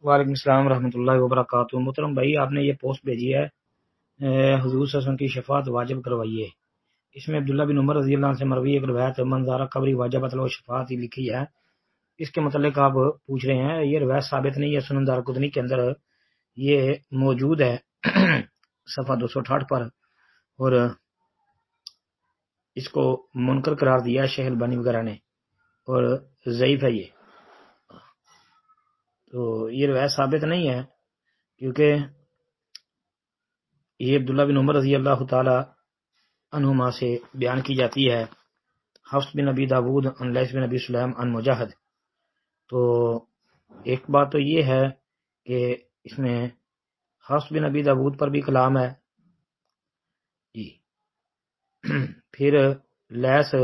وعلیکم السلام ورحمۃ اللہ وبرکاتہ۔ محترم بھائی، آپ نے یہ پوسٹ بھیجی ہے حضور صلی اللہ علیہ وسلم کی شفاعت واجب کروائیے۔ اس میں عبداللہ بن عمر رضی اللہ عنہ سے مروی ایک روایت منظارہ قبری واجبت له شفاعت لکھی ہے۔ اس کے متعلق آپ پوچھ رہے ہیں، یہ روایت ثابت نہیں ہے، سنن دارقطنی کے اندر یہ موجود ہے صفحہ 268 پر، اور اس کو منکر قرار دیا ہے شیخ البانی وغیرہ نے، اور ضعیف ہے یہ۔ تو یہ روایت ثابت نہیں ہے، کیونکہ یہ عبداللہ بن عمر رضی اللہ تعالی عنہما سے بیان کی جاتی ہے، حفص بن ابی داود عن لیث بن ابی سلیم عن مجاہد۔ تو ایک بات تو یہ ہے کہ اس میں حفص بن ابی داود پر بھی کلام ہے جی۔ پھر لیث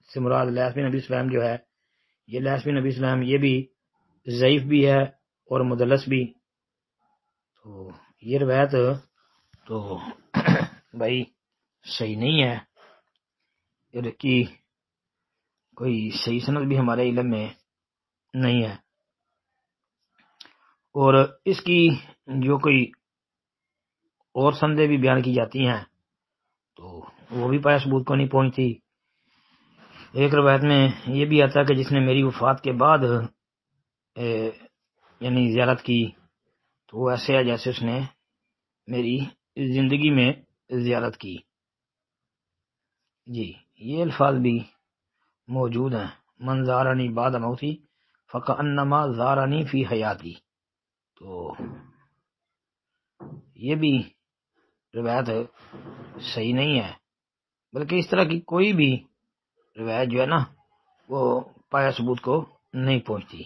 سے مراد لیث بن ابی سلیم جو ہے، یہ لیث بن ابی سلیم یہ بھی ضعیف بھی ہے اور مدلس بھی۔ تو یہ روایت تو بھائی صحیح نہیں ہے، اس کی کوئی صحیح سند بھی ہمارے علم میں نہیں ہے، اور اس کی جو کوئی اور سندیں بھی بیان کی جاتی ہیں تو وہ بھی پایا ثبوت کو نہیں پہنچتی۔ ایک روایت میں یہ بھی آتا ہے کہ جس نے میری وفات کے بعد یعنی زیارت کی تو وہ ایسے ہے جیسے اس نے میری زندگی میں زیارت کی جی۔ یہ الفاظ بھی موجود ہیں، من زارنی بعد موتی فکأنما زارنی فی حیاتی۔ تو یہ بھی روایت صحیح نہیں ہے، بلکہ اس طرح کی کوئی بھی روایت جو ہے نا وہ پایا ثبوت کو نہیں پہنچتی۔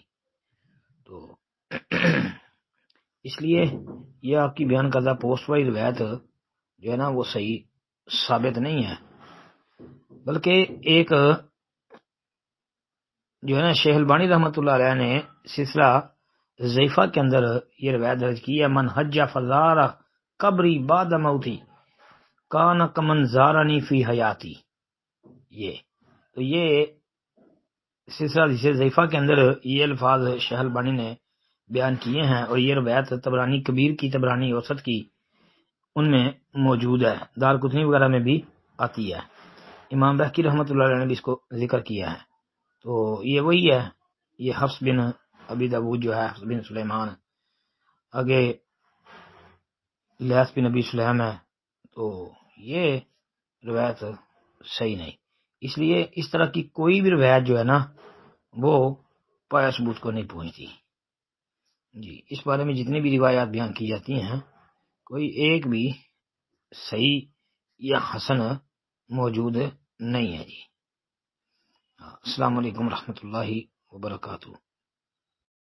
تو اس لیے یہ آپ کی بیان کردہ پوسٹ والی روایت جو ہے نا وہ صحیح ثابت نہیں ہے، بلکہ ایک جو ہے نا شیخ البانی رحمۃ اللہ علیہ نے سلسلہ ضعیفہ کے اندر یہ روایت درج کی ہے، من حج فزار قبری بعد موتی کان کمن زارنی فی حیاتی۔ یہ تو یہ سلسلہ ضعیفہ کے اندر یہ الفاظ شیخ البانی نے بیان کیے ہیں، اور یہ روایت طبرانی کبیر کی، طبرانی اوسط کی، ان میں موجود ہے، دارقطنی وغیرہ میں بھی آتی ہے، امام بہقی رحمۃ اللہ علیہ نے بھی اس کو ذکر کیا ہے۔ تو یہ وہی ہے، یہ حفص بن ابی داود جو ہے، حفص بن سلیمان، آگے لیث بن ابی سلیم ہے، تو یہ روایت صحیح نہیں۔ اس لیے اس طرح کی کوئی بھی روایت جو ہے نا وہ پایا ثبوت کو نہیں پہنچتی جی۔ اس بارے میں جتنی بھی روایات بیان کی جاتی ہیں کوئی ایک بھی صحیح یا حسن موجود نہیں ہے جی۔ السلام علیکم ورحمۃ اللہ وبرکاتہ۔